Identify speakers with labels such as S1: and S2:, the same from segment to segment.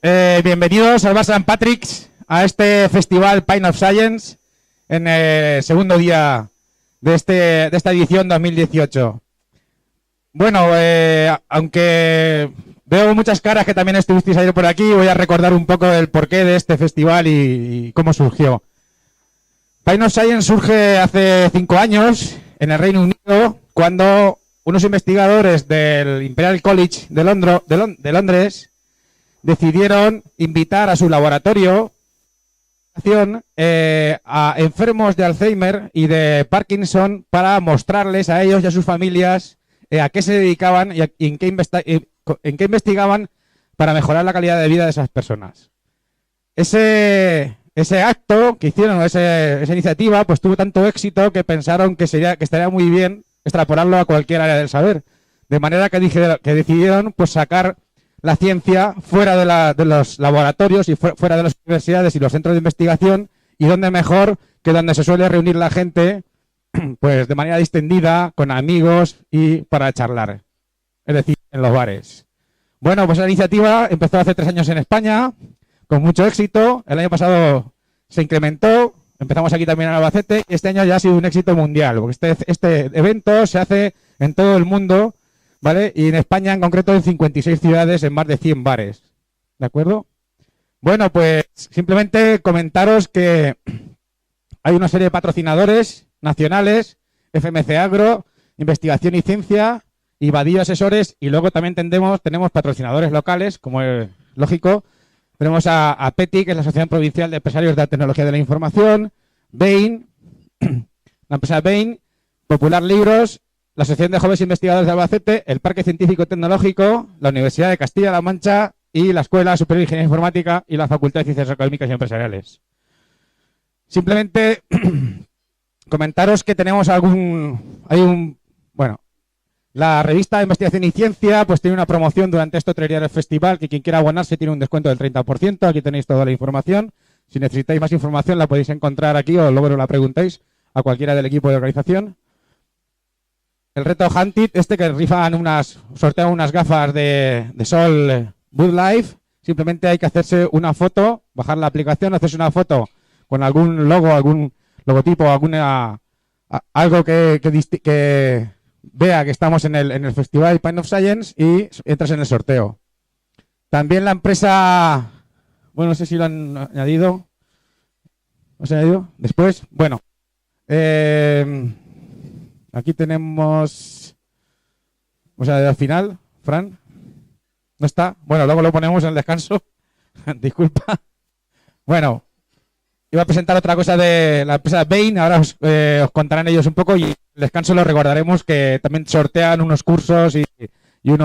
S1: Bienvenidos al Bar St. Patrick's, a este festival Pint of Science, en el segundo día de esta edición 2018. Bueno, aunque veo muchas caras que también estuvisteis ayer por aquí, voy a recordar un poco el porqué de este festival y cómo surgió. Pint of Science surge hace 5 años en el Reino Unido, cuando unos investigadores del Imperial College de Londres decidieron invitar a su laboratorio a enfermos de Alzheimer y de Parkinson para mostrarles a ellos y a sus familias a qué se dedicaban y en qué investigaban para mejorar la calidad de vida de esas personas. Ese acto que hicieron, esa iniciativa, pues tuvo tanto éxito que pensaron que estaría muy bien extrapolarlo a cualquier área del saber. De manera que decidieron pues sacar la ciencia fuera de los laboratorios y fuera de las universidades y los centros de investigación, y dónde mejor que donde se suele reunir la gente pues de manera distendida, con amigos y para charlar, es decir, en los bares. Bueno, pues la iniciativa empezó hace 3 años en España, con mucho éxito. El año pasado se incrementó, empezamos aquí también en Albacete, y este año ya ha sido un éxito mundial, porque este evento se hace en todo el mundo, ¿vale? Y en España, en concreto, en 56 ciudades, en más de 100 bares. ¿De acuerdo? Bueno, pues simplemente comentaros que hay una serie de patrocinadores nacionales: FMC Agro, Investigación y Ciencia, y Badillo Asesores, y luego también tenemos patrocinadores locales, como es lógico. Tenemos a PETI, que es la Asociación Provincial de Empresarios de la Tecnología de la Información, Bain, la empresa Bain, Popular Libros, la Asociación de Jóvenes Investigadores de Albacete, el Parque Científico Tecnológico, la Universidad de Castilla-La Mancha y la Escuela Superior de Ingeniería Informática y la Facultad de Ciencias Académicas y Empresariales. Simplemente comentaros que tenemos la revista de Investigación y Ciencia pues tiene una promoción durante este 3 días del festival, que quien quiera abonarse tiene un descuento del 30%. Aquí tenéis toda la información. Si necesitáis más información la podéis encontrar aquí o luego la preguntáis a cualquiera del equipo de organización. El reto Hunted, que sortean unas gafas de sol Good Life. Simplemente hay que hacerse una foto, bajar la aplicación, hacerse una foto con algún logo, algún logotipo, algo que vea que estamos en el Festival Pint of Science, y entras en el sorteo. También la empresa, bueno, no sé si lo han añadido. ¿Lo han añadido? Después, bueno. Aquí tenemos, al final, Fran, ¿no está? Bueno, luego lo ponemos en el descanso. Disculpa. Bueno, iba a presentar otra cosa de la empresa Bain, ahora os contarán ellos un poco, y el descanso lo recordaremos que también sortean unos cursos y un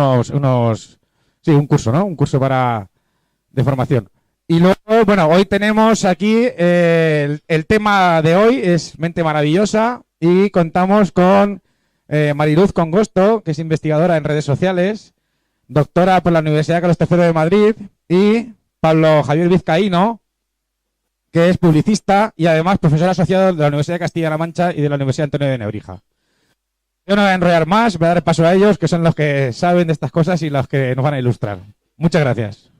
S1: curso, ¿no? Un curso de formación. Y luego, bueno, hoy tenemos aquí, el tema de hoy es Mente Maravillosa, y contamos con Mariluz Congosto, que es investigadora en redes sociales, doctora por la Universidad Carlos III de Madrid, y Pablo Javier Vizcaíno, que es publicista y además profesor asociado de la Universidad de Castilla-La Mancha y de la Universidad Antonio de Nebrija. Yo no voy a enrollar más, voy a dar paso a ellos, que son los que saben de estas cosas y los que nos van a ilustrar. Muchas gracias.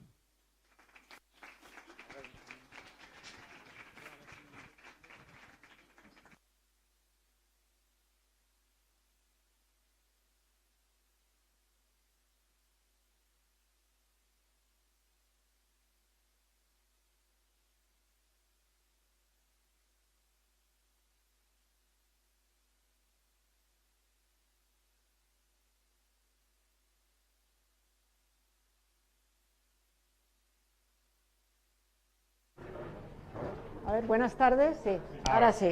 S2: A ver, buenas tardes. Sí, ahora sí.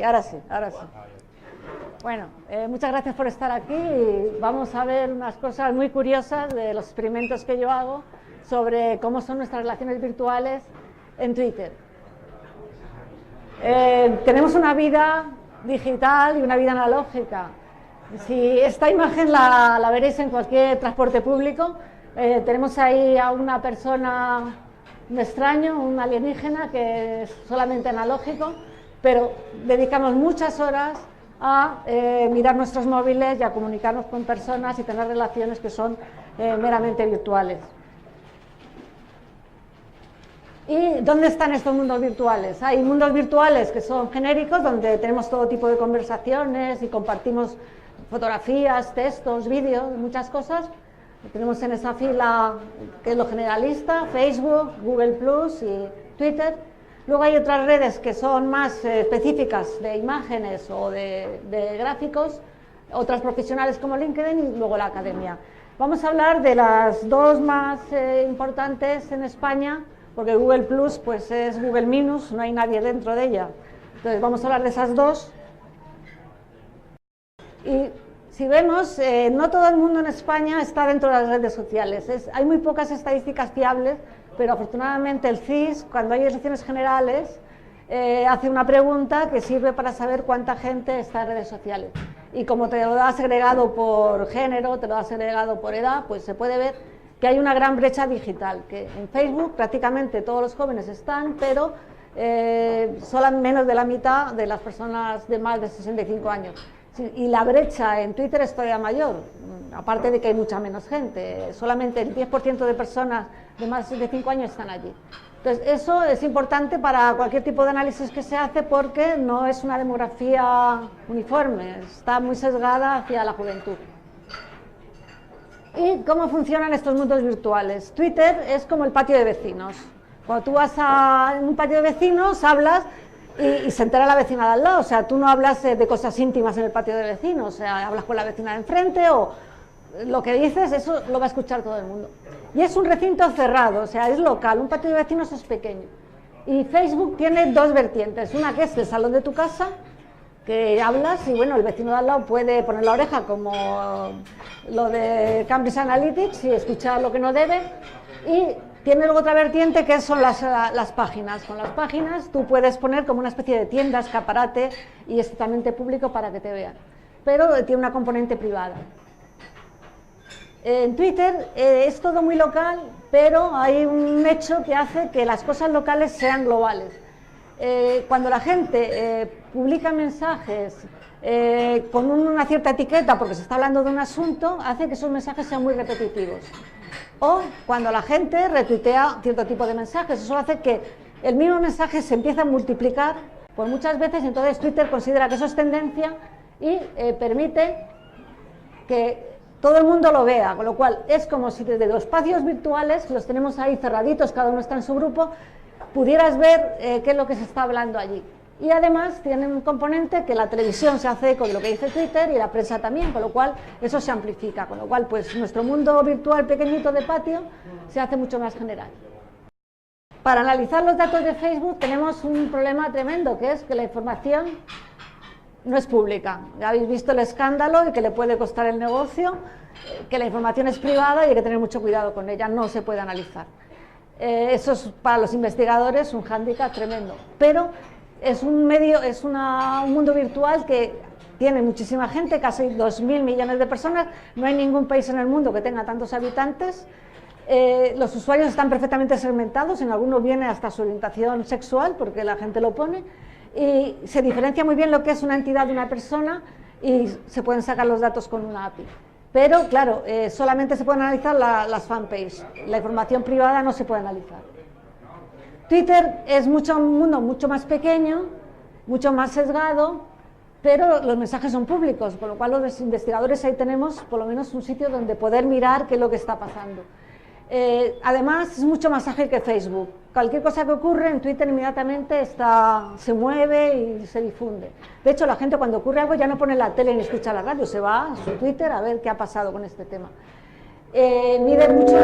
S2: Bueno, muchas gracias por estar aquí, y vamos a ver unas cosas muy curiosas de los experimentos que yo hago sobre cómo son nuestras relaciones virtuales en Twitter. Tenemos una vida digital y una vida analógica. Si esta imagen la veréis en cualquier transporte público, tenemos ahí a una persona, un extraño, un alienígena, que es solamente analógico, pero dedicamos muchas horas a mirar nuestros móviles y a comunicarnos con personas y tener relaciones que son meramente virtuales. ¿Y dónde están estos mundos virtuales? Hay mundos virtuales que son genéricos, donde tenemos todo tipo de conversaciones y compartimos fotografías, textos, vídeos, muchas cosas. Tenemos en esa fila, que es lo generalista, Facebook, Google+ y Twitter. Luego hay otras redes que son más específicas de imágenes o de gráficos, otras profesionales como LinkedIn y luego la academia. Vamos a hablar de las dos más importantes en España, porque Google+ pues es Google Minus, no hay nadie dentro de ella. Entonces vamos a hablar de esas dos. Y si vemos, no todo el mundo en España está dentro de las redes sociales. Hay muy pocas estadísticas fiables, pero afortunadamente el CIS, cuando hay elecciones generales, hace una pregunta que sirve para saber cuánta gente está en redes sociales. Y como te lo da segregado por género, te lo da segregado por edad, pues se puede ver que hay una gran brecha digital, que en Facebook prácticamente todos los jóvenes están, pero solo menos de la mitad de las personas de más de 65 años. Y la brecha en Twitter es todavía mayor, aparte de que hay mucha menos gente, solamente el 10% de personas de más de 65 años están allí. Entonces, eso es importante para cualquier tipo de análisis que se hace porque no es una demografía uniforme, está muy sesgada hacia la juventud. ¿Y cómo funcionan estos mundos virtuales? Twitter es como el patio de vecinos. Cuando tú vas a un patio de vecinos, hablas y se entera la vecina de al lado, o sea, tú no hablas de cosas íntimas en el patio de vecinos, o sea, hablas con la vecina de enfrente o lo que dices, eso lo va a escuchar todo el mundo. Y es un recinto cerrado, o sea, es local, un patio de vecinos es pequeño. Y Facebook tiene dos vertientes, una que es el salón de tu casa, que hablas y bueno, el vecino de al lado puede poner la oreja como lo de Cambridge Analytics y escuchar lo que no debe, y tiene luego otra vertiente que son las páginas. Con las páginas tú puedes poner como una especie de tienda, escaparate y es totalmente público para que te vean, pero tiene una componente privada. En Twitter es todo muy local, pero hay un hecho que hace que las cosas locales sean globales. Cuando la gente publica mensajes con una cierta etiqueta porque se está hablando de un asunto, hace que esos mensajes sean muy repetitivos. O cuando la gente retuitea cierto tipo de mensajes, eso hace que el mismo mensaje se empiece a multiplicar por muchas veces, entonces Twitter considera que eso es tendencia y permite que todo el mundo lo vea, con lo cual es como si desde los espacios virtuales, los tenemos ahí cerraditos, cada uno está en su grupo, pudieras ver qué es lo que se está hablando allí. Y además tiene un componente que la televisión se hace eco de lo que dice Twitter y la prensa también, con lo cual eso se amplifica, con lo cual pues nuestro mundo virtual pequeñito de patio se hace mucho más general. Para analizar los datos de Facebook tenemos un problema tremendo, que es que la información no es pública. Ya habéis visto el escándalo y que le puede costar el negocio, que la información es privada y hay que tener mucho cuidado con ella, no se puede analizar. Eso es para los investigadores un hándicap tremendo, pero es un mundo virtual que tiene muchísima gente, casi 2.000 millones de personas, no hay ningún país en el mundo que tenga tantos habitantes, los usuarios están perfectamente segmentados, en algunos viene hasta su orientación sexual, porque la gente lo pone, y se diferencia muy bien lo que es una entidad de una persona y se pueden sacar los datos con una API. Pero, claro, solamente se pueden analizar las fanpages, la información privada no se puede analizar. Twitter es un mundo mucho más pequeño, mucho más sesgado, pero los mensajes son públicos, con lo cual los investigadores ahí tenemos por lo menos un sitio donde poder mirar qué es lo que está pasando. Además, es mucho más ágil que Facebook. Cualquier cosa que ocurre en Twitter inmediatamente se mueve y se difunde. De hecho, la gente cuando ocurre algo ya no pone la tele ni escucha la radio, se va a su Twitter a ver qué ha pasado con este tema. Mide mucho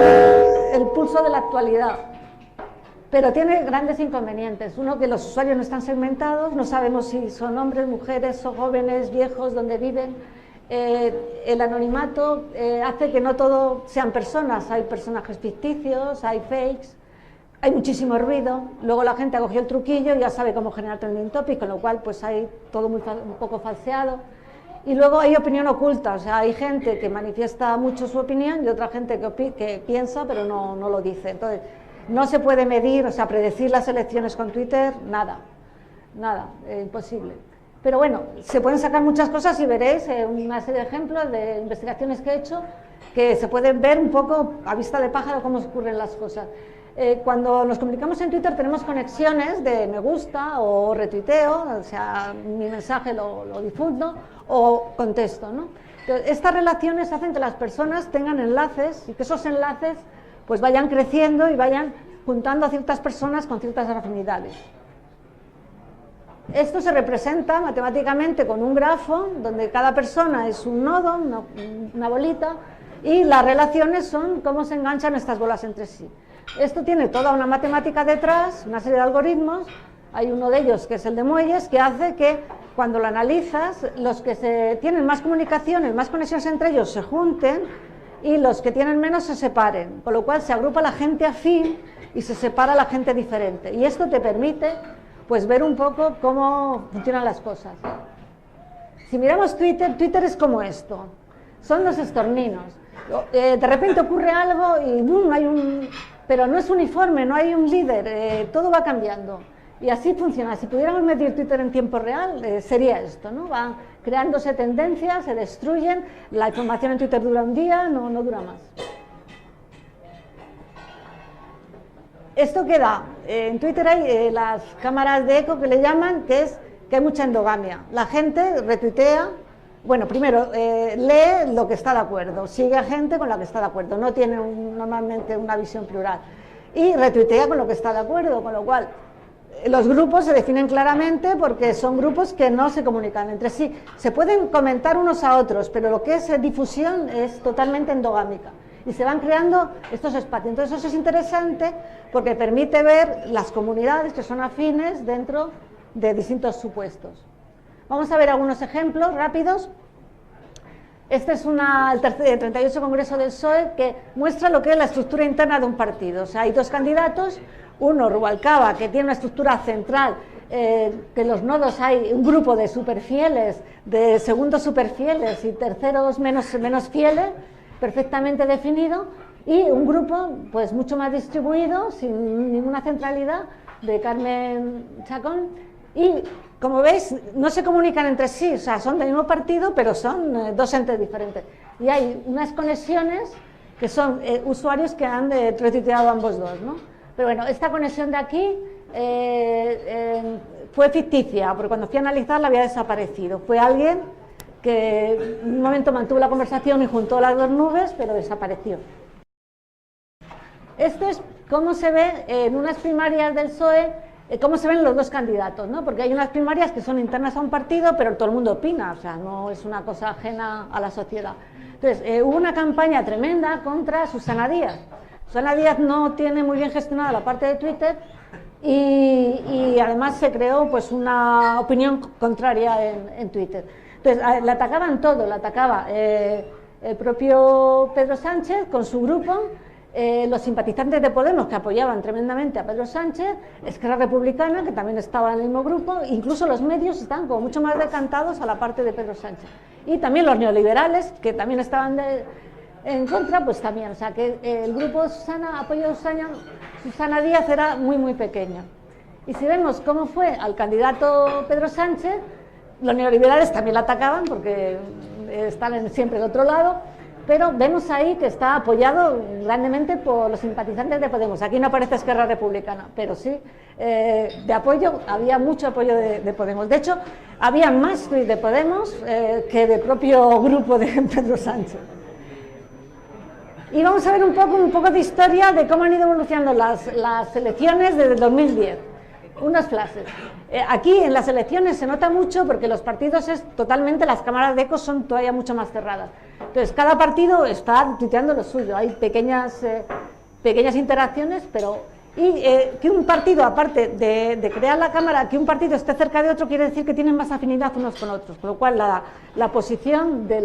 S2: el pulso de la actualidad, pero tiene grandes inconvenientes. Uno, que los usuarios no están segmentados, no sabemos si son hombres, mujeres, o jóvenes, viejos, dónde viven. El anonimato hace que no todo sean personas, hay personajes ficticios, hay fakes, hay muchísimo ruido, luego la gente ha cogido el truquillo y ya sabe cómo generar trending topic, con lo cual pues hay todo un poco falseado. Y luego hay opinión oculta, o sea, hay gente que manifiesta mucho su opinión y otra gente que piensa pero no lo dice. Entonces, no se puede medir, o sea, predecir las elecciones con Twitter, nada, imposible. Pero bueno, se pueden sacar muchas cosas y veréis una serie de ejemplos de investigaciones que he hecho que se pueden ver un poco a vista de pájaro cómo ocurren las cosas. Cuando nos comunicamos en Twitter tenemos conexiones de me gusta o retuiteo, o sea, mi mensaje lo difundo o contesto, ¿no? Entonces, estas relaciones hacen que las personas tengan enlaces y que esos enlaces pues vayan creciendo y vayan juntando a ciertas personas con ciertas afinidades. Esto se representa matemáticamente con un grafo donde cada persona es un nodo, una bolita, y las relaciones son cómo se enganchan estas bolas entre sí. Esto tiene toda una matemática detrás, una serie de algoritmos. Hay uno de ellos que es el de Muelles, que hace que cuando lo analizas, los que tienen más comunicaciones, más conexiones entre ellos se junten y los que tienen menos se separen, con lo cual se agrupa la gente afín y se separa la gente diferente. Y esto te permite pues ver un poco cómo funcionan las cosas. Si miramos Twitter, Twitter es como esto, son los estorninos. De repente ocurre algo y ¡bum!, pero no es uniforme, no hay un líder, todo va cambiando. Y así funciona. Si pudiéramos medir Twitter en tiempo real, sería esto, ¿no? Van creándose tendencias, se destruyen, la información en Twitter dura un día, no dura más. ¿Esto qué da? En Twitter hay las cámaras de eco que le llaman, que es que hay mucha endogamia. La gente retuitea, bueno, primero lee lo que está de acuerdo, sigue a gente con la que está de acuerdo, no tiene normalmente una visión plural, y retuitea con lo que está de acuerdo, con lo cual los grupos se definen claramente porque son grupos que no se comunican entre sí. Se pueden comentar unos a otros, pero lo que es difusión es totalmente endogámica. Y se van creando estos espacios. Entonces eso es interesante porque permite ver las comunidades que son afines dentro de distintos supuestos. Vamos a ver algunos ejemplos rápidos. Este es el 38 Congreso del PSOE que muestra lo que es la estructura interna de un partido. O sea, hay dos candidatos, uno, Rubalcaba, que tiene una estructura central, que en los nodos hay un grupo de superfieles, de segundos superfieles y terceros menos fieles, perfectamente definido, y un grupo pues mucho más distribuido, sin ninguna centralidad, de Carmen Chacón, y como veis no se comunican entre sí, o sea, son del mismo partido, pero son dos entes diferentes, y hay unas conexiones que son usuarios que han retuiteado ambos dos, ¿no? Pero bueno, esta conexión de aquí fue ficticia, porque cuando fui a analizarla había desaparecido, fue alguien que en un momento mantuvo la conversación y juntó las dos nubes, pero desapareció. Esto es cómo se ve en unas primarias del PSOE, cómo se ven los dos candidatos, ¿no? Porque hay unas primarias que son internas a un partido, pero todo el mundo opina, o sea, no es una cosa ajena a la sociedad. Entonces, hubo una campaña tremenda contra Susana Díaz. Susana Díaz no tiene muy bien gestionada la parte de Twitter y además se creó pues una opinión contraria en Twitter. Entonces, la atacaban todo, la atacaba el propio Pedro Sánchez con su grupo, los simpatizantes de Podemos que apoyaban tremendamente a Pedro Sánchez, Esquerra Republicana, que también estaba en el mismo grupo, incluso los medios están como mucho más decantados a la parte de Pedro Sánchez. Y también los neoliberales, que también estaban en contra, pues también, o sea que el grupo apoyo de Susana Díaz era muy pequeño. Y si vemos cómo fue al candidato Pedro Sánchez, los neoliberales también la atacaban porque están siempre del otro lado, pero vemos ahí que está apoyado grandemente por los simpatizantes de Podemos. Aquí no aparece Esquerra Republicana, pero sí de apoyo, había mucho apoyo de Podemos. De hecho, había más tweets de Podemos que del propio grupo de Pedro Sánchez. Y vamos a ver un poco de historia de cómo han ido evolucionando las elecciones desde el 2010. Unas flashes. Aquí en las elecciones se nota mucho porque los partidos las cámaras de eco son todavía mucho más cerradas. Entonces, cada partido está tuiteando lo suyo. Hay pequeñas interacciones, pero que un partido, aparte de crear la cámara, que un partido esté cerca de otro, quiere decir que tienen más afinidad unos con otros. Con lo cual, la posición de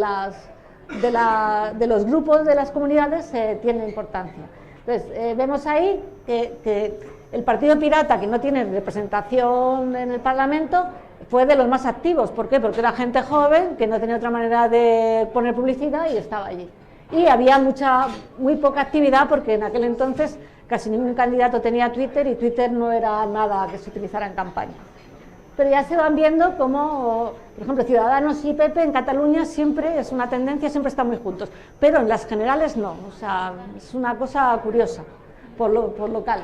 S2: los grupos de las comunidades tiene importancia. Entonces, vemos ahí que el Partido Pirata, que no tiene representación en el Parlamento, fue de los más activos. ¿Por qué? Porque era gente joven, que no tenía otra manera de poner publicidad y estaba allí. Y había muy poca actividad porque en aquel entonces casi ningún candidato tenía Twitter y Twitter no era nada que se utilizara en campaña. Pero ya se van viendo como, por ejemplo, Ciudadanos y PP en Cataluña siempre es una tendencia, siempre están muy juntos, pero en las generales no, o sea, es una cosa curiosa. por local.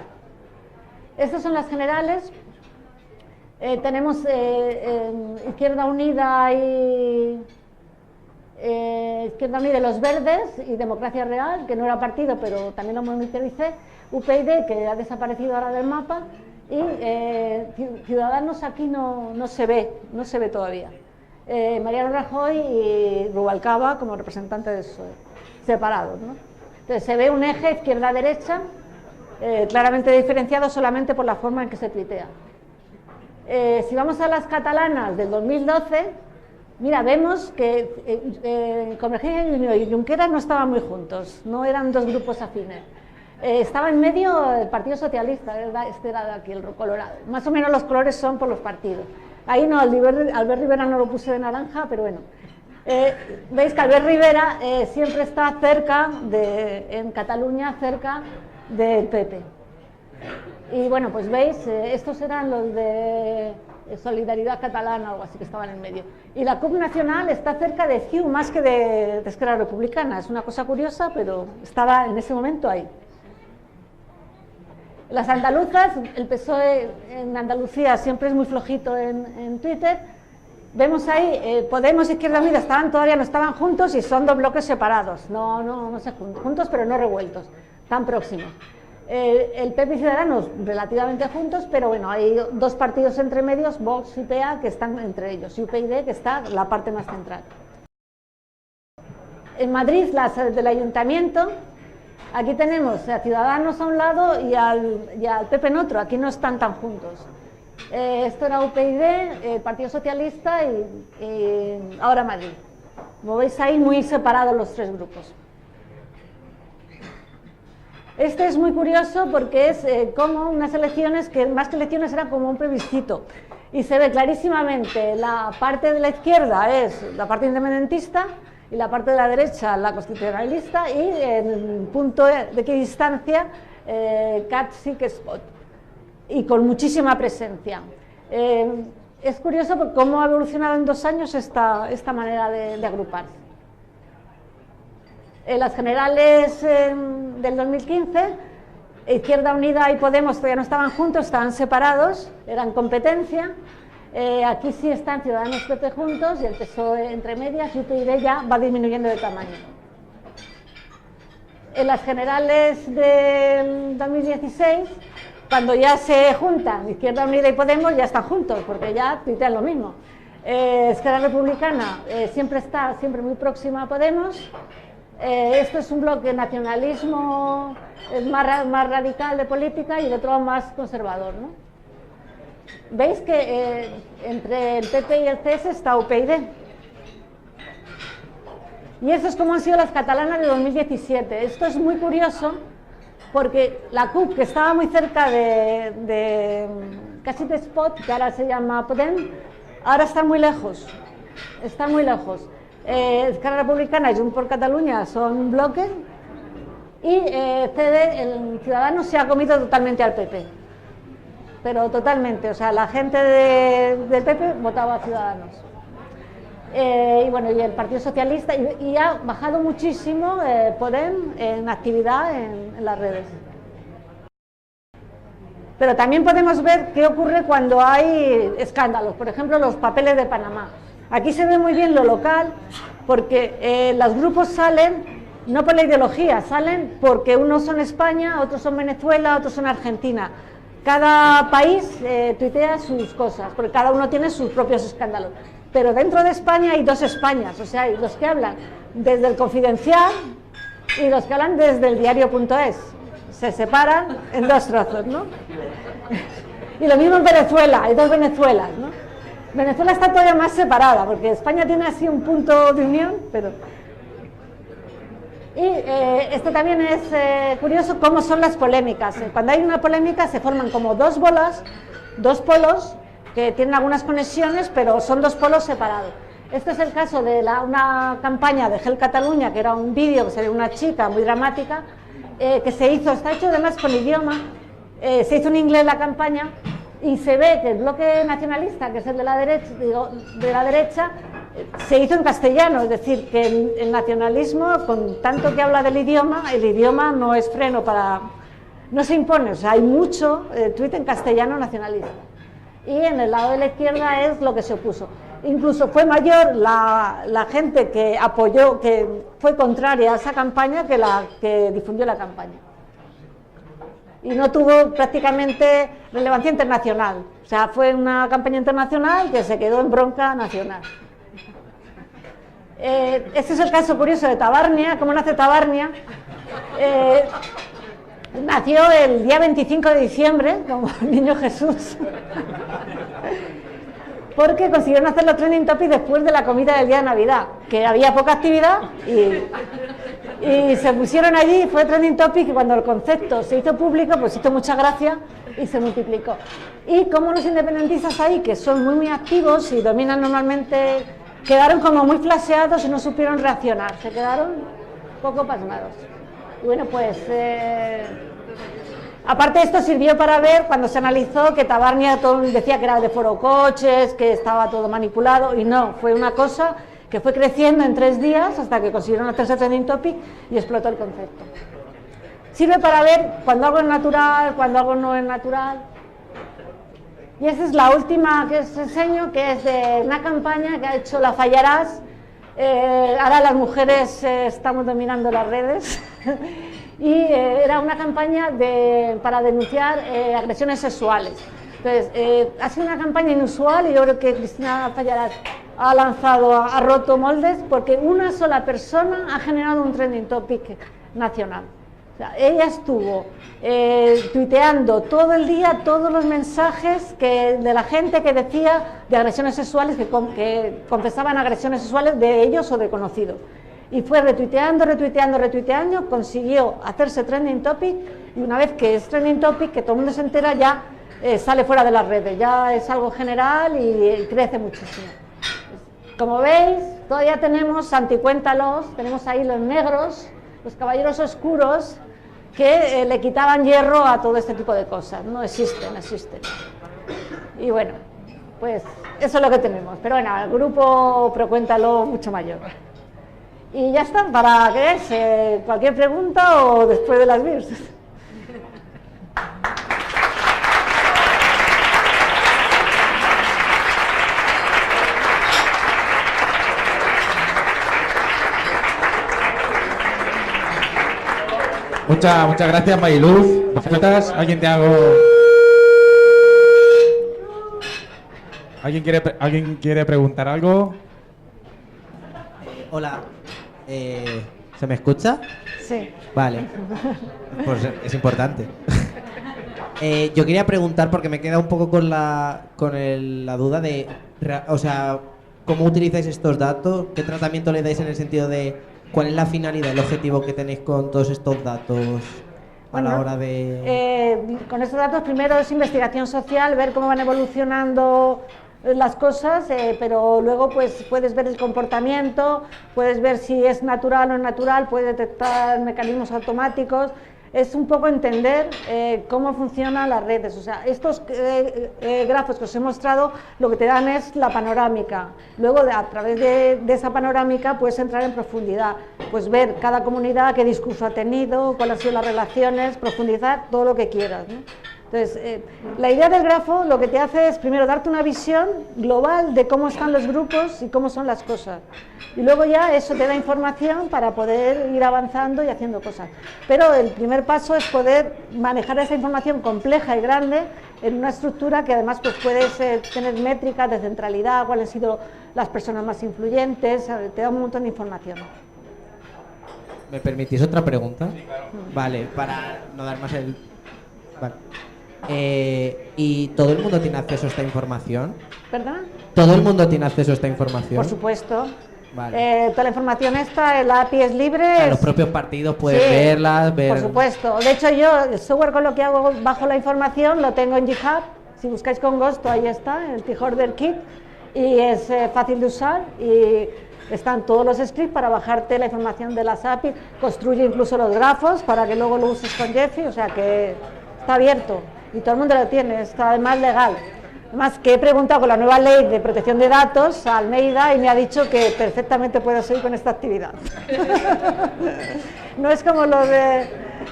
S2: Estas son las generales. Tenemos Izquierda Unida y los Verdes y Democracia Real, que no era partido, pero también lo monitoricé, UPyD, que ha desaparecido ahora del mapa, y Ciudadanos aquí no se ve todavía. Mariano Rajoy y Rubalcaba como representantes de PSOE, separados, ¿no? Entonces se ve un eje izquierda-derecha claramente diferenciado solamente por la forma en que se tuitea. Si vamos a las catalanas del 2012, mira, vemos que Convergencia y Unió y Junqueras no estaban muy juntos, no eran dos grupos afines. Estaba en medio el Partido Socialista, este era de aquí, el colorado. Más o menos los colores son por los partidos. Ahí no, Albert Rivera no lo puse de naranja, pero bueno. Veis que Albert Rivera siempre está cerca, en Cataluña, cerca del PP. Y bueno, pues veis, estos eran los de Solidaridad Catalana o algo así que estaban en medio. Y la CUP Nacional está cerca de CiU más que de Esquerra Republicana. Es una cosa curiosa, pero estaba en ese momento ahí. Las andaluzas, el PSOE en Andalucía siempre es muy flojito en Twitter. Vemos ahí, Podemos y Izquierda Unida todavía no estaban juntos y son dos bloques separados, no sé, juntos pero no revueltos, tan próximos. El PP y Ciudadanos relativamente juntos, pero bueno, hay dos partidos entre medios, Vox y PA, que están entre ellos, y UPyD, que está en la parte más central. En Madrid, las del Ayuntamiento, aquí tenemos a Ciudadanos a un lado y al PP en otro, aquí no están tan juntos. Esto era UPyD, el Partido Socialista y ahora Madrid. Como veis ahí, muy separados los tres grupos. Este es muy curioso porque es como unas elecciones que más que elecciones era como un plebiscito y se ve clarísimamente la parte de la izquierda es la parte independentista y la parte de la derecha la constitucionalista y en el punto de equidistancia Cat Sick Spot y con muchísima presencia. Es curioso por cómo ha evolucionado en 2 años esta manera de agruparse. Las generales del 2015, Izquierda Unida y Podemos todavía no estaban juntos, estaban separados, eran competencia. Aquí sí están Ciudadanos PP juntos y el PSOE entre medias y UPyD ya va disminuyendo de tamaño. En las generales del 2016, cuando ya se juntan Izquierda Unida y Podemos, ya están juntos, porque ya tuitean lo mismo. Esquerra Republicana siempre está muy próxima a Podemos. Esto es un bloque de nacionalismo más radical de política y el otro más conservador, ¿no? Veis que entre el PP y el CS está UPyD. Y eso es como han sido las catalanas de 2017. Esto es muy curioso porque la CUP, que estaba muy cerca de casi de Spot, que ahora se llama Podem, ahora está muy lejos. Está muy lejos. Esquerra Republicana y Junts per Catalunya son bloques y el Ciudadanos se ha comido totalmente al PP, pero totalmente, o sea, la gente del PP votaba a Ciudadanos. Y bueno, y el Partido Socialista, y ha bajado muchísimo Podem en actividad en las redes. Pero también podemos ver qué ocurre cuando hay escándalos, por ejemplo, los papeles de Panamá. Aquí se ve muy bien lo local, porque los grupos salen, no por la ideología, salen porque unos son España, otros son Venezuela, otros son Argentina. Cada país tuitea sus cosas, porque cada uno tiene sus propios escándalos. Pero dentro de España hay 2 Españas, o sea, hay los que hablan desde el Confidencial y los que hablan desde el diario.es. Se separan en 2 trozos, ¿no? Y lo mismo en Venezuela, hay 2 Venezuelas, ¿no? Venezuela está todavía más separada, porque España tiene así un punto de unión, pero... Y esto también es curioso cómo son las polémicas. Cuando hay una polémica se forman como 2 bolas, 2 polos, que tienen algunas conexiones, pero son 2 polos separados. Este es el caso de una campaña de Gel Catalunya, que era un vídeo que se ve una chica muy dramática, que se hizo, está hecho además con idioma, se hizo en inglés la campaña, y se ve que el bloque nacionalista, que es el de la derecha, se hizo en castellano, es decir, que el nacionalismo, con tanto que habla del idioma, el idioma no es freno para no se impone, o sea, hay mucho tuit en castellano nacionalista. Y en el lado de la izquierda es lo que se opuso. Incluso fue mayor la gente que apoyó, que fue contraria a esa campaña, que la que difundió la campaña. Y no tuvo prácticamente relevancia internacional. O sea, fue una campaña internacional que se quedó en bronca nacional. Este es el caso curioso de Tabarnia. ¿Cómo nace Tabarnia? Nació el día 25 de diciembre, como el niño Jesús, porque consiguieron hacer los trending topics después de la comida del día de Navidad, que había poca actividad y se pusieron allí, fue trending topic, y cuando el concepto se hizo público, pues hizo mucha gracia y se multiplicó. Y como los independentistas ahí, que son muy activos y dominan normalmente, quedaron como muy flasheados y no supieron reaccionar, se quedaron poco pasmados. Y bueno, pues aparte de esto sirvió para ver, cuando se analizó, que Tabarnia todo decía que era de Foro Coches, que estaba todo manipulado, y no, fue una cosa que fue creciendo en 3 días hasta que consiguieron hacerse trending topic y explotó el concepto. Sirve para ver cuando algo es natural, cuando algo no es natural. Y esa es la última que os enseño, que es de una campaña que ha hecho La Fallarás. Ahora las mujeres estamos dominando las redes. Y era una campaña para denunciar agresiones sexuales. Entonces, ha sido una campaña inusual y yo creo que Cristina Fallarás ha roto moldes, porque una sola persona ha generado un trending topic nacional. O sea, ella estuvo tuiteando todo el día todos los mensajes de la gente que decía de agresiones sexuales, que confesaban agresiones sexuales de ellos o de conocidos. Y fue retuiteando, consiguió hacerse trending topic, y una vez que es trending topic, que todo el mundo se entera, ya sale fuera de las redes, ya es algo general y crece muchísimo. Como veis, todavía tenemos anticuéntalos, tenemos ahí los negros, los caballeros oscuros, que le quitaban hierro a todo este tipo de cosas. No existen. Y bueno, pues eso es lo que tenemos. Pero bueno, el grupo Procuéntalo mucho mayor. Y ya está, ¿para qué es? ¿Cualquier pregunta o después de las VIRS?
S1: Muchas gracias, Mariluz. ¿Alguien te hago? ¿Alguien quiere preguntar algo?
S3: Hola. ¿Se me escucha?
S2: Sí.
S3: Vale. Pues es importante. Yo quería preguntar, porque me queda un poco con la duda de, o sea, ¿cómo utilizáis estos datos? ¿Qué tratamiento le dais en el sentido de cuál es la finalidad, el objetivo que tenéis con todos estos datos a la hora de...?
S2: Con estos datos, primero es investigación social, ver cómo van evolucionando las cosas, pero luego pues puedes ver el comportamiento, puedes ver si es natural o no natural, puedes detectar mecanismos automáticos. Es un poco entender cómo funcionan las redes. O sea, estos grafos que os he mostrado lo que te dan es la panorámica. Luego, a través de esa panorámica, puedes entrar en profundidad, pues ver cada comunidad, qué discurso ha tenido, cuáles han sido las relaciones, profundizar todo lo que quieras, ¿no? Entonces, la idea del grafo lo que te hace es primero darte una visión global de cómo están los grupos y cómo son las cosas. Y luego ya eso te da información para poder ir avanzando y haciendo cosas. Pero el primer paso es poder manejar esa información compleja y grande en una estructura que además pues puedes tener métricas de centralidad, cuáles han sido las personas más influyentes, te da un montón de información.
S3: ¿Me permitís otra pregunta? Sí, claro. Vale, para no dar más el... Vale. ¿Y todo el mundo tiene acceso a esta información?
S2: ¿Perdón?
S3: ¿Todo el mundo tiene acceso a esta información?
S2: Por supuesto.
S3: Vale.
S2: Toda la información la API es libre.
S3: O sea, los propios partidos pueden verlas,
S2: Por supuesto. De hecho, yo el software con lo que hago bajo la información lo tengo en GitHub. Si buscáis con Gosto, ahí está, el T-Order Kit. Y es fácil de usar y están todos los scripts para bajarte la información de las API. Construye incluso los grafos para que luego lo uses con Jeffy. O sea que está abierto y todo el mundo lo tiene, está además legal. Además que he preguntado con la nueva ley de protección de datos a Almeida y me ha dicho que perfectamente puedo seguir con esta actividad. No es como lo de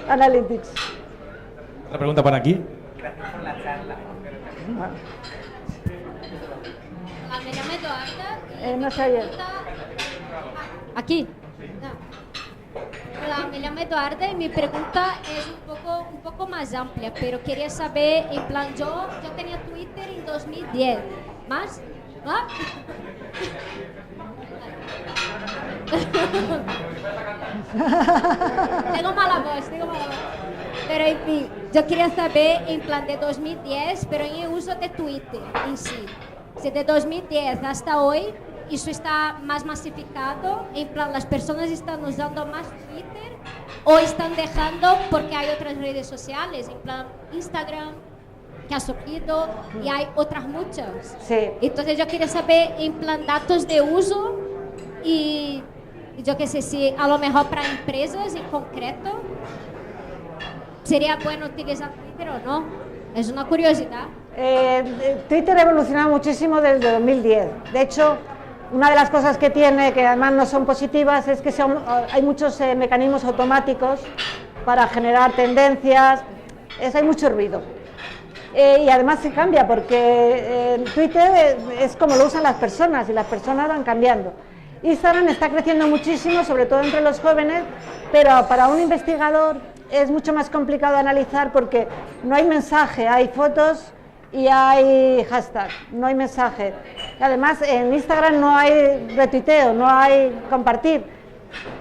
S2: Analytics.
S1: Otra pregunta por aquí.
S4: Me llamo Eduarda.
S2: No se oye.
S4: Aquí. No. Hola, me llamo Eduarda y mi pregunta es un poco más amplia, pero quería saber, en plan, yo tenía Twitter en 2010, ¿más? ¿Ah? Tengo mala voz. Pero en fin, yo quería saber, en plan, de 2010, pero en el uso de Twitter en sí. Si de 2010 hasta hoy, eso está más masificado, en plan, las personas están usando más Twitter o están dejando porque hay otras redes sociales, en plan, Instagram, que ha surgido, y hay otras muchas.
S2: Sí.
S4: Entonces yo quería saber, en plan, datos de uso y yo qué sé, si a lo mejor para empresas en concreto sería bueno utilizar Twitter o no. Es una curiosidad.
S2: Twitter ha evolucionado muchísimo desde 2010. De hecho, una de las cosas que tiene, que además no son positivas, es que hay muchos mecanismos automáticos para generar tendencias. Hay mucho ruido. Y además se cambia porque Twitter es como lo usan las personas y las personas van cambiando. Instagram está creciendo muchísimo, sobre todo entre los jóvenes, pero para un investigador es mucho más complicado analizar porque no hay mensaje, hay fotos y hay hashtag, no hay mensaje. Además, en Instagram no hay retuiteo, no hay compartir.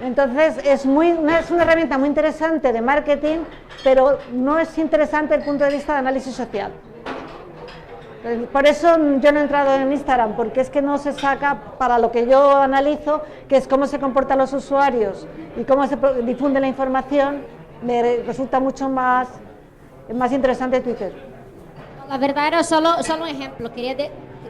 S2: Entonces, es una herramienta muy interesante de marketing, pero no es interesante desde el punto de vista de análisis social. Por eso yo no he entrado en Instagram, porque es que no se saca para lo que yo analizo, que es cómo se comportan los usuarios y cómo se difunde la información. Me resulta mucho más interesante Twitter.
S4: La verdad era solo un ejemplo.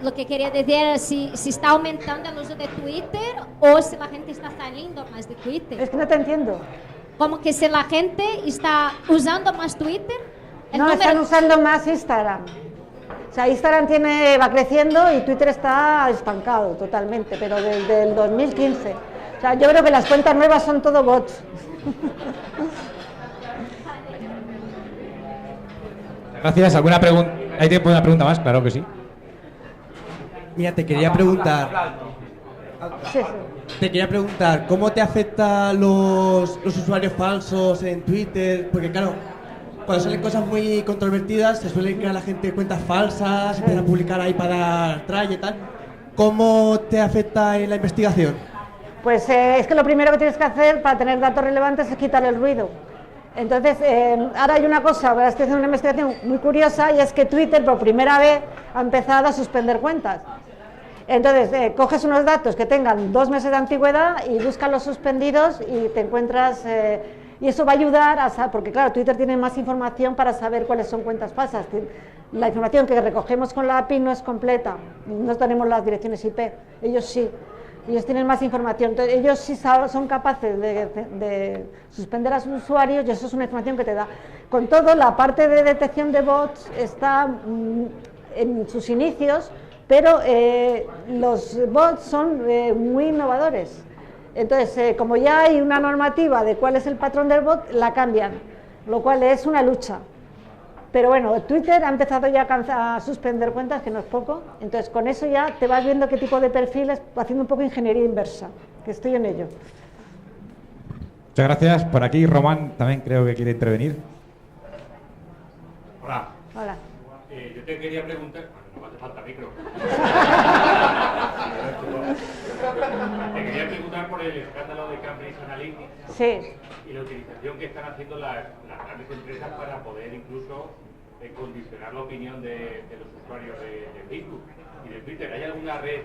S4: Lo que quería decir era si está aumentando el uso de Twitter o si la gente está saliendo más de Twitter.
S2: Es que no te entiendo.
S4: Como que si la gente está usando más Twitter...
S2: Están usando más Instagram. O sea, Instagram va creciendo y Twitter está estancado totalmente, pero desde el 2015. O sea, yo creo que las cuentas nuevas son todo bots.
S1: Gracias. ¿Alguna pregunta? ¿Hay tiempo de una pregunta más? Claro que sí.
S5: Mira, te quería preguntar.
S2: Sí.
S5: Te quería preguntar, ¿cómo te afecta los usuarios falsos en Twitter? Porque claro, cuando salen cosas muy controvertidas, se suelen crear la gente cuentas falsas, empiezan a publicar ahí para dar tralla y tal. ¿Cómo te afecta en la investigación?
S2: Pues es que lo primero que tienes que hacer para tener datos relevantes es quitar el ruido. Entonces, ahora hay una cosa, ahora estoy haciendo una investigación muy curiosa, y es que Twitter por primera vez ha empezado a suspender cuentas. Entonces, coges unos datos que tengan 2 meses de antigüedad y buscas los suspendidos y te encuentras... y eso va a ayudar a saber, porque claro, Twitter tiene más información para saber cuáles son cuentas falsas. La información que recogemos con la API no es completa, no tenemos las direcciones IP, ellos sí. Ellos tienen más información, entonces ellos sí son capaces de suspender a sus usuarios y eso es una información que te da. Con todo, la parte de detección de bots está en sus inicios, pero los bots son muy innovadores. Entonces, como ya hay una normativa de cuál es el patrón del bot, la cambian, lo cual es una lucha. Pero bueno, Twitter ha empezado ya a suspender cuentas, que no es poco, entonces con eso ya te vas viendo qué tipo de perfiles, haciendo un poco de ingeniería inversa, que estoy en ello.
S1: Muchas gracias. Por aquí Román también creo que quiere intervenir.
S6: Hola.
S2: Hola.
S6: Yo te quería preguntar... No hace falta micro. Te quería preguntar por el escándalo de Cambridge Analytica.
S2: Sí.
S6: Y la utilización que están haciendo las grandes empresas para poder incluso condicionar la opinión de los usuarios de Facebook y de Twitter. ¿Hay alguna red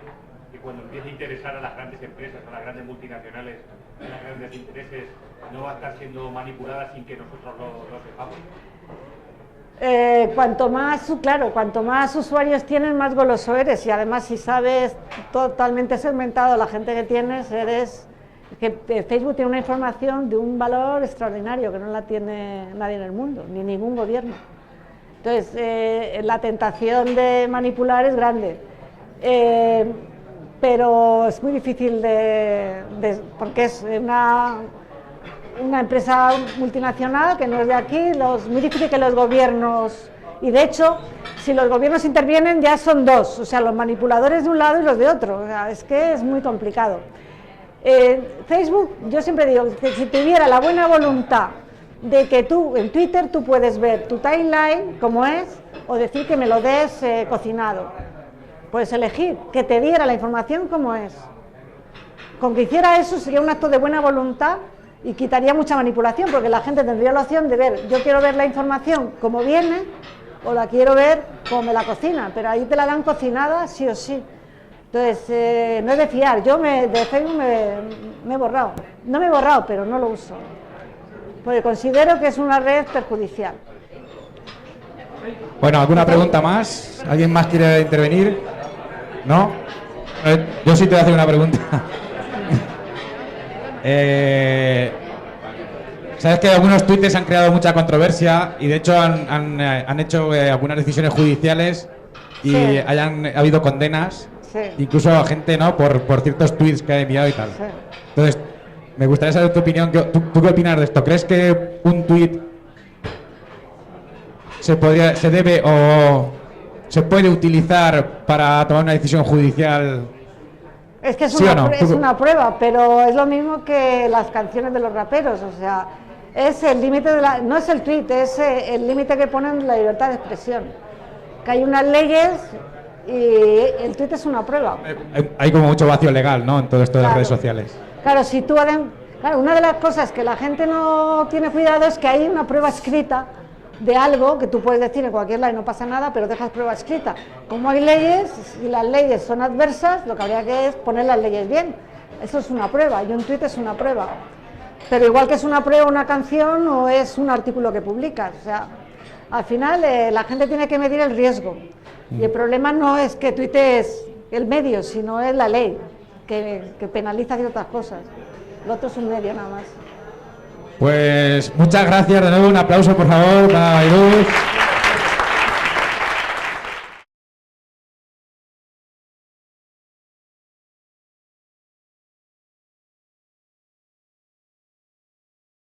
S6: que cuando empiece a interesar a las grandes empresas, a las grandes multinacionales, a los grandes intereses, no va a estar siendo manipulada sin que nosotros lo sepamos?
S2: Cuanto más usuarios tienes, más goloso eres, y además si sabes totalmente segmentado la gente que tienes, Facebook tiene una información de un valor extraordinario que no la tiene nadie en el mundo, ni ningún gobierno. Entonces, la tentación de manipular es grande, pero es muy difícil porque es una empresa multinacional que no es de aquí, muy difícil que los gobiernos, y de hecho, si los gobiernos intervienen ya son dos, o sea, los manipuladores de un lado y los de otro, o sea, es que es muy complicado. Facebook, yo siempre digo que si tuviera la buena voluntad de que tú, en Twitter, tú puedes ver tu timeline como es, o decir que me lo des cocinado, puedes elegir, que te diera la información como es. Con que hiciera eso sería un acto de buena voluntad y quitaría mucha manipulación, porque la gente tendría la opción de ver, yo quiero ver la información como viene, o la quiero ver como me la cocina, pero ahí te la dan cocinada sí o sí. Entonces, no es de fiar. Yo de Facebook me he borrado. No me he borrado, pero no lo uso, porque considero que es una red perjudicial.
S1: Bueno, ¿alguna pregunta más? ¿Alguien más quiere intervenir? ¿No? Yo sí te voy a hacer una pregunta. Sabes que algunos tuits han creado mucha controversia y de hecho han hecho algunas decisiones judiciales y
S2: Sí.
S1: ha habido condenas,
S2: Sí.
S1: incluso a gente, ¿no? por ciertos tweets que ha enviado y tal.
S2: Sí.
S1: Entonces, me gustaría saber tu opinión. ¿Tú qué opinas de esto? ¿Crees que un tweet se debe o se puede utilizar para tomar una decisión judicial?
S2: Es que es,
S1: ¿Sí o no?
S2: es una prueba, pero es lo mismo que las canciones de los raperos, o sea, es el límite no es el tweet, es el límite que ponen la libertad de expresión. Que hay unas leyes y el tweet es una prueba.
S1: Hay como mucho vacío legal, ¿no? En todo esto de las
S2: Claro.
S1: redes sociales.
S2: Claro, si tú claro, una de las cosas que la gente no tiene cuidado es que hay una prueba escrita de algo que tú puedes decir en cualquier lado y no pasa nada, pero dejas prueba escrita. Como hay leyes y las leyes son adversas, lo que habría que es poner las leyes bien. Eso es una prueba y un tuit es una prueba. Pero igual que es una prueba una canción o es un artículo que publicas. O sea, al final la gente tiene que medir el riesgo. Y el problema no es que tuitees el medio, sino es la ley, que penaliza ciertas cosas. Lo otro es un medio nada más.
S1: Pues muchas gracias de nuevo, un aplauso por favor para Mariluz.